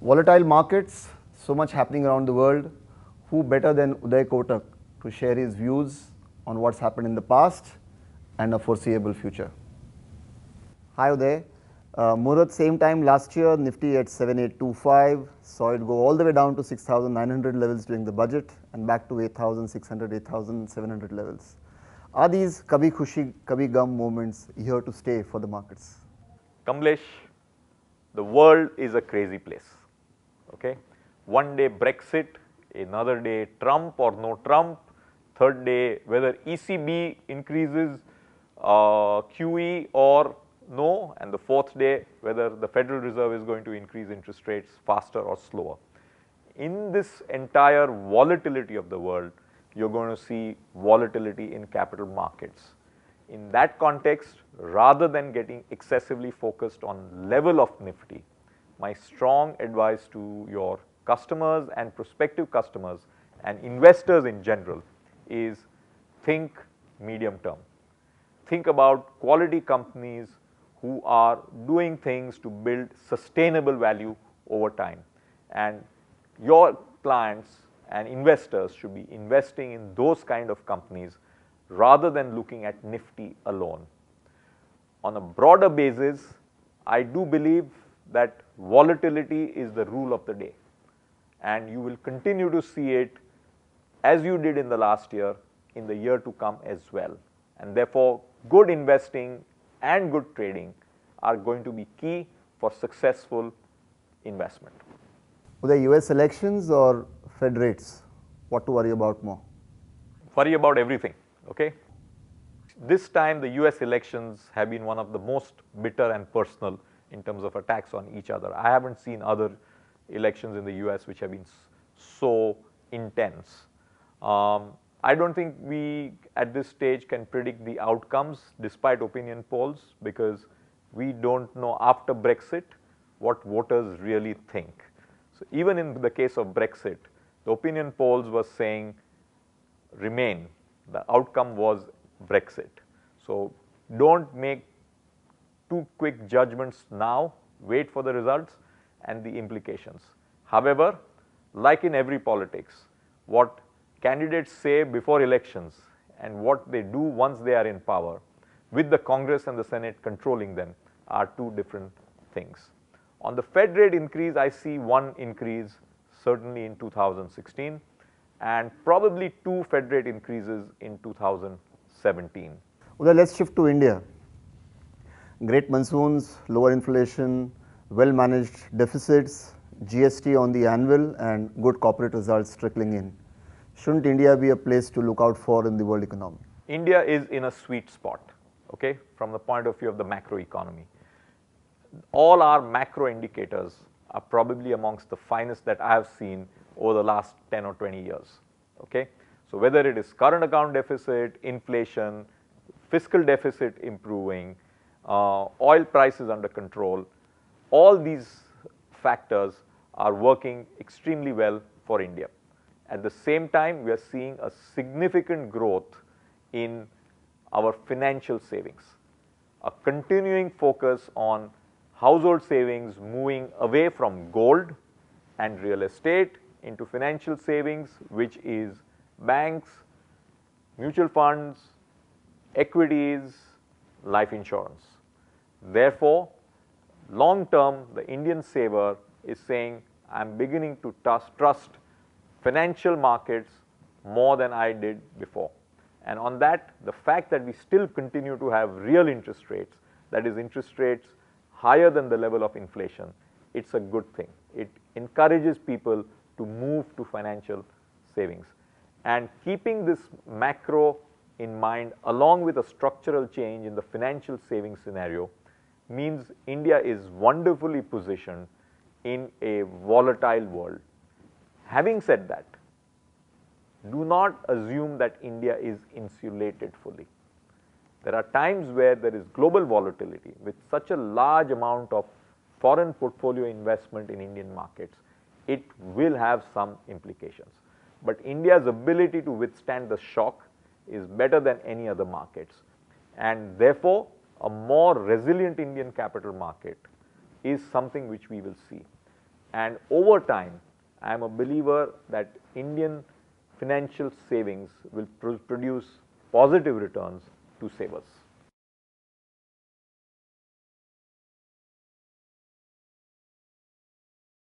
Volatile markets, so much happening around the world. Who better than Uday Kotak to share his views on what's happened in the past and a foreseeable future? Hi Uday. Muhurat, same time last year, Nifty at 7825, saw it go all the way down to 6,900 levels during the budget and back to 8,600, 8,700 levels. Are these Kabhi Khushi, Kabhi Gum moments here to stay for the markets? Kamlesh, the world is a crazy place. Okay? One day Brexit, another day Trump or no Trump, third day whether ECB increases QE or no, and the fourth day whether the Federal Reserve is going to increase interest rates faster or slower. In this entire volatility of the world, you're going to see volatility in capital markets. In that context, rather than getting excessively focused on level of Nifty, my strong advice to your customers and prospective customers and investors in general is think medium term. Think about quality companies who are doing things to build sustainable value over time. And your clients and investors should be investing in those kind of companies rather than looking at Nifty alone. On a broader basis, I do believe that volatility is the rule of the day, and you will continue to see it as you did in the last year, in the year to come as well. And therefore, good investing and good trading are going to be key for successful investment. Were the US elections or Fed rates? What to worry about more? Worry about everything, okay? This time the US elections have been one of the most bitter and personal in terms of attacks on each other. I haven't seen other elections in the US which have been so intense. I don't think we at this stage can predict the outcomes despite opinion polls, because we don't know after Brexit what voters really think. So even in the case of Brexit, the opinion polls were saying remain. The outcome was Brexit. So don't make too quick judgments now, wait for the results and the implications. However, like in every politics, what candidates say before elections and what they do once they are in power, with the Congress and the Senate controlling them, are two different things. On the Fed rate increase, I see one increase certainly in 2016 and probably two Fed rate increases in 2017. Well, let's shift to India. Great monsoons, lower inflation, well-managed deficits, GST on the anvil and good corporate results trickling in. Shouldn't India be a place to look out for in the world economy? India is in a sweet spot, okay, from the point of view of the macro economy. All our macro indicators are probably amongst the finest that I have seen over the last 10 or 20 years, okay. So whether it is current account deficit, inflation, fiscal deficit improving, oil prices under control, all these factors are working extremely well for India. At the same time, we are seeing a significant growth in our financial savings, a continuing focus on household savings moving away from gold and real estate into financial savings, which is banks, mutual funds, equities, life insurance. Therefore, long term, the Indian saver is saying, I'm beginning to trust financial markets more than I did before. And on that, the fact that we still continue to have real interest rates, that is interest rates higher than the level of inflation, it's a good thing. It encourages people to move to financial savings. And keeping this macro in mind, along with a structural change in the financial savings scenario, means India is wonderfully positioned in a volatile world. Having said that, do not assume that India is insulated fully. There are times where there is global volatility with such a large amount of foreign portfolio investment in Indian markets, it will have some implications. But India's ability to withstand the shock is better than any other markets, and therefore a more resilient Indian capital market is something which we will see. And over time, I am a believer that Indian financial savings will produce positive returns to savers.